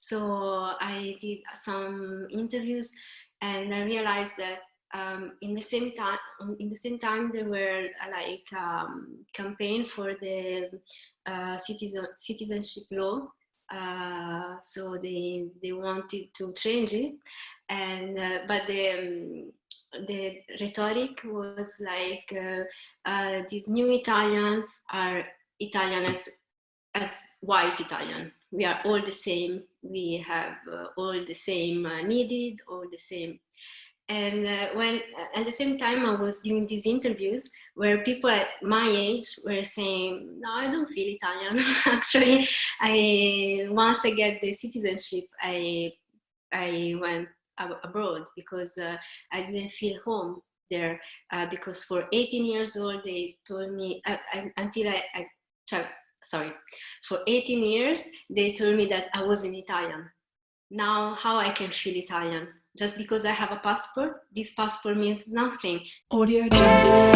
So I did some interviews, and I realized that in the same time there were campaign for the citizenship law. So they wanted to change it, and but the rhetoric was like these new Italian are Italian as white Italian. We are all the same. We have all the same needed, all the same. And when at the same time I was doing these interviews where people at my age were saying, "No, I don't feel Italian." Actually, I once I get the citizenship, I went abroad because I didn't feel home there. Because for 18 years old, they told me until sorry, for 18 years they told me that I wasn't Italian. Now, how I can feel Italian? Just because I have a passport, this passport means nothing. Audio Jungle.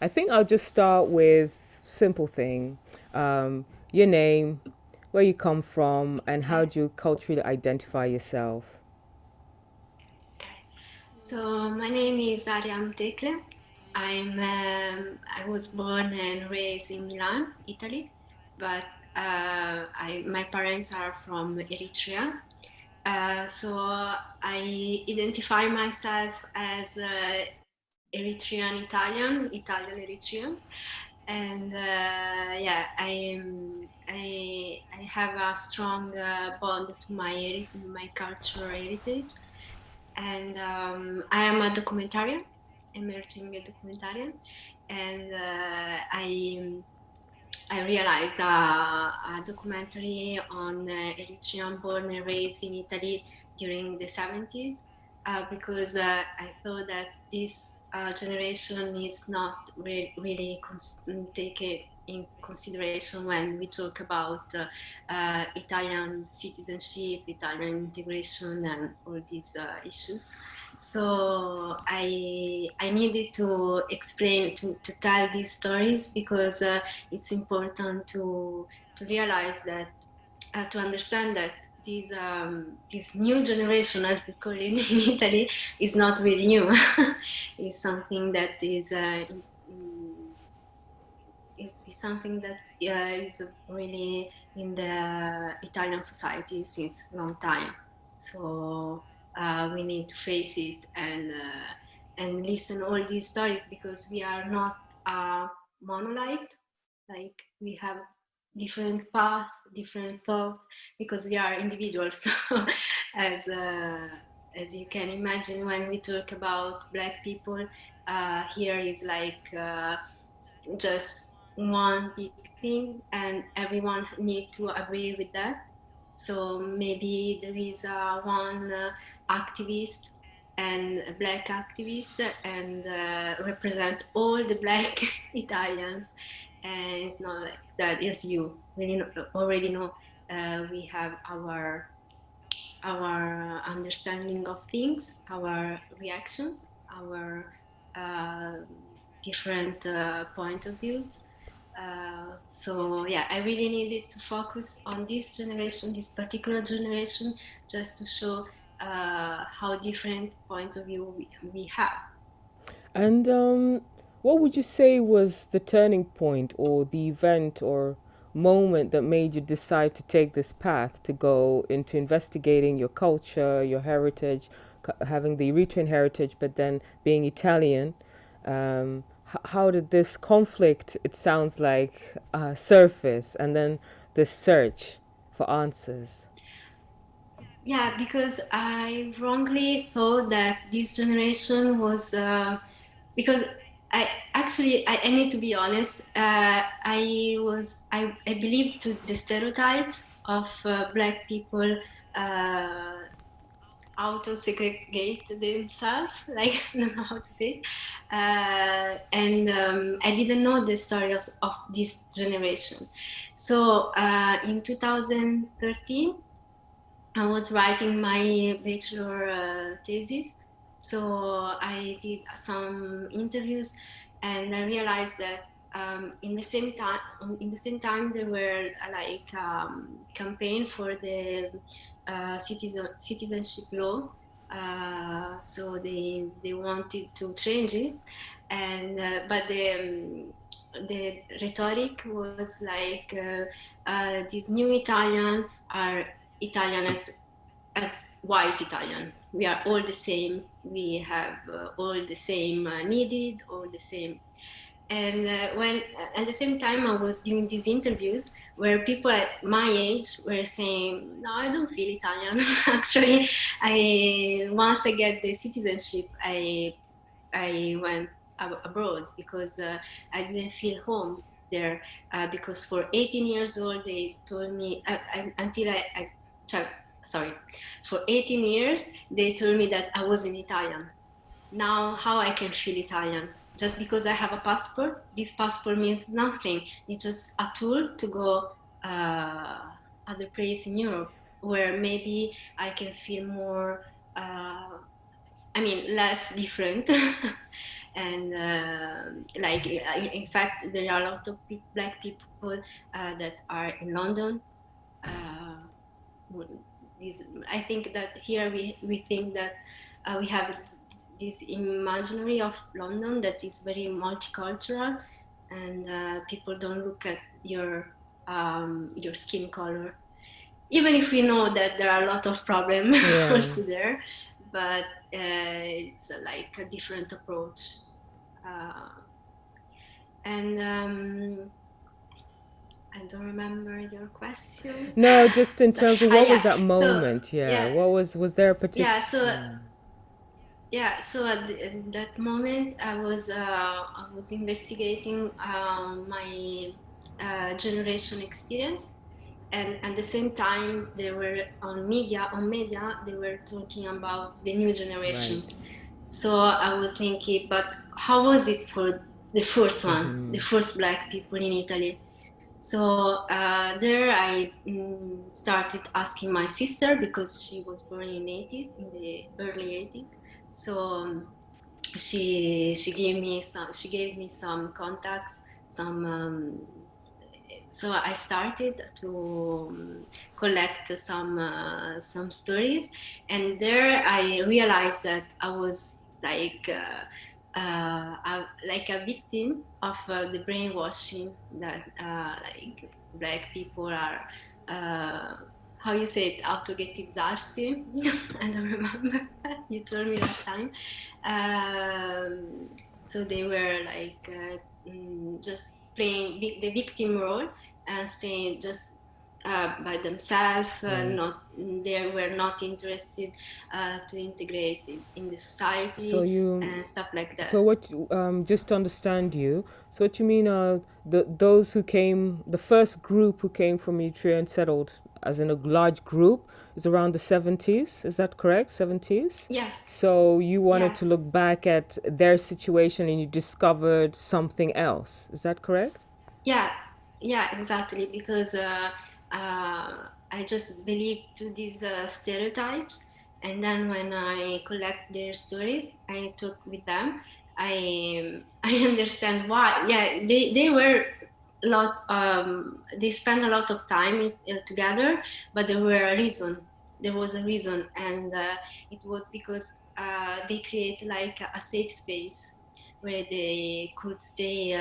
I think I'll just start with simple thing. Your name, where you come from, and how do you culturally identify yourself? So my name is Ariam Tekle. I was born and raised in Milan, Italy, but my parents are from Eritrea. So I identify myself as Eritrean Italian, Italian Eritrean, and yeah, I have a strong bond to my cultural heritage, and I am a documentarian, emerging documentarian, and I realized a documentary on Eritrean born and raised in Italy during the 70s because I thought that this generation is not really taken in consideration when we talk about Italian citizenship, Italian integration, and all these issues. So I needed to explain to tell these stories because it's important to realize that to understand that this new generation, as we call it in Italy, is not really new. It's something that is something that is really in the Italian society since a long time. So we need to face it and listen all these stories because we are not a monolith. Like we have different paths, different thoughts, because we are individuals. So as as you can imagine, when we talk about Black people, here is like just one big thing, and everyone need to agree with that. So maybe there is one activist and a Black activist and represent all the Black Italians, and it's not like that. Yes, you really already know we have our understanding of things, our reactions, our uh, different point of views. So yeah, I really needed to focus on this generation, this particular generation, just to show how different point of view we have. And what would you say was the turning point or the event or moment that made you decide to take this path to go into investigating your culture, your heritage, having the Eritrean heritage, but then being Italian? How did this conflict, it sounds like, surface, and then this search for answers? Yeah, because I wrongly thought that this generation was because I need to be honest. I believed to the stereotypes of Black people uh, auto segregate themselves. Like I don't know how to say, and I didn't know the stories of this generation. So in 2013. I was writing my bachelor thesis, so I did some interviews, and I realized that in the same time, there were like campaign for the citizenship law. So they wanted to change it, and but the rhetoric was like these new Italian are Italian as white Italian. We are all the same. We have all the same needed, all the same. And when at the same time I was doing these interviews where people at my age were saying, "No, I don't feel Italian." Actually, I once I get the citizenship, I went abroad because I didn't feel home there because for 18 years old they told me until sorry, for 18 years they told me that I wasn't Italian. Now how I can feel Italian? Just because I have a passport, this passport means nothing. It's just a tool to go other place in Europe where maybe I can feel more less different. And like in fact there are a lot of black people that are in London. uh, I think that here we think that we have this imaginary of London that is very multicultural, and people don't look at your skin color, even if we know that there are a lot of problems also there, but it's like a different approach. And I don't remember your question. No, just in terms of what was Yeah. that moment? So, Yeah. What was there a particular? Yeah. So at that moment, I was investigating my generation experience, and at the same time, they were on media. They were talking about the new generation. Right. So I was thinking, but how was it for the first one, the first Black people in Italy? So there I started asking my sister because she was born in the early 80s. So she gave me some contacts, so I started to collect some stories, and there I realized that I was like a victim of the brainwashing that like Black people are. How you say it? Autoghettizzarsi. I don't remember. You told me last time. So they were like just playing the victim role and saying just by themselves, they were not interested to integrate in the society, So you, and stuff like that. so what? Just to understand you. So what you mean? Those who came, the first group who came from Eritrea and settled, as in a large group, is around the 70s. Is that correct? 70s. Yes. So you wanted to Yes. look back at their situation and you discovered something else. Is that correct? Yeah, exactly. Because I just believe to these stereotypes, and then when I collect their stories, I talk with them. I understand why. Yeah, they were a lot. They spent a lot of time together, but there were a reason. There was a reason, and it was because they create like a safe space where they could stay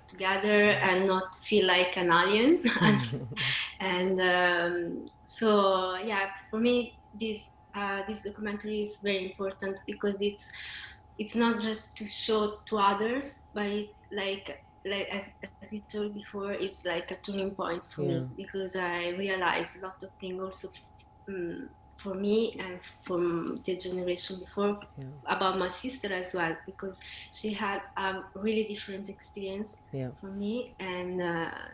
together and not feel like an alien. And so yeah, for me this documentary is very important because it's not just to show to others, but as you told before, it's like a turning point for me, because I realized a lot of things also for me and from the generation before about my sister as well, because she had a really different experience from me, and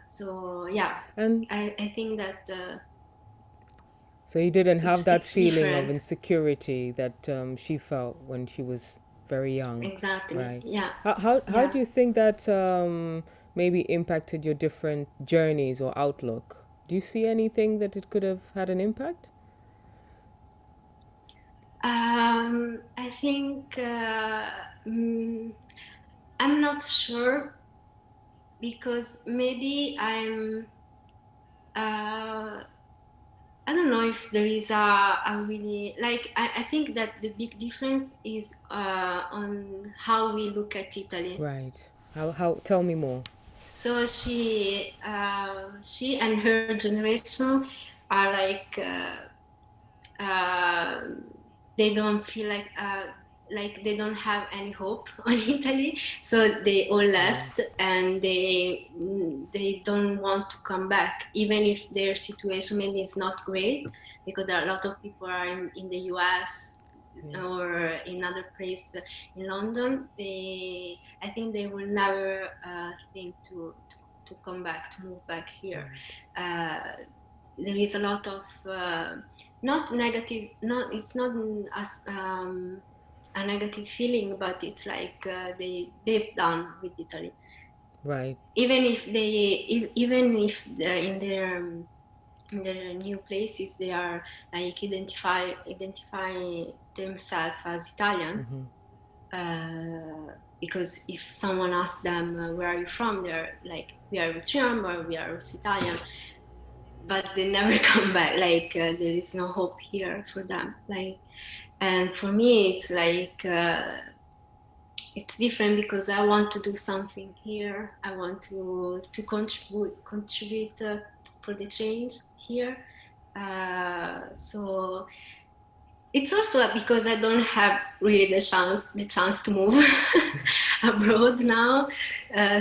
so yeah, And I think that so you didn't have that it's feeling of different. insecurity that she felt when she was very young. Exactly. Right. Yeah. How do you think that maybe impacted your different journeys or outlook? Do you see anything that it could have had an impact? I think I'm not sure, because maybe I don't know if there is a really, like, I think that the big difference is on how we look at Italy. Right. How tell me more. So she and her generation are uh, they don't feel like they don't have any hope on Italy, so they all left, and they don't want to come back, even if their situation maybe is not great, because there are a lot of people are in the US or in other places in London. I think they will never think to come back, to move back here. There is a lot of not negative, not it's not as a negative feeling, but it's like they've done with Italy. Right. Even if even if in their new places they are like identify themselves as Italian. Because if someone asks them where are you from, they're like, we are Eritrean or we are Italian, but they never come back. Like there is no hope here for them. Like, and for me, it's like it's different, because I want to do something here. I want to contribute for the change here. So it's also because I don't have really the chance to move abroad now.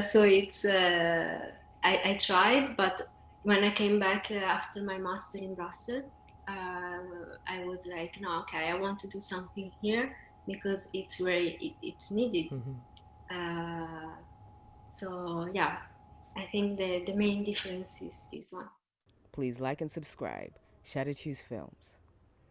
So it's I tried, but when I came back after my master in Brussels, I was like, no, okay, I want to do something here, because it's it's needed. So yeah, I think the main difference is this one. Please like and subscribe. Shout at Hues Films.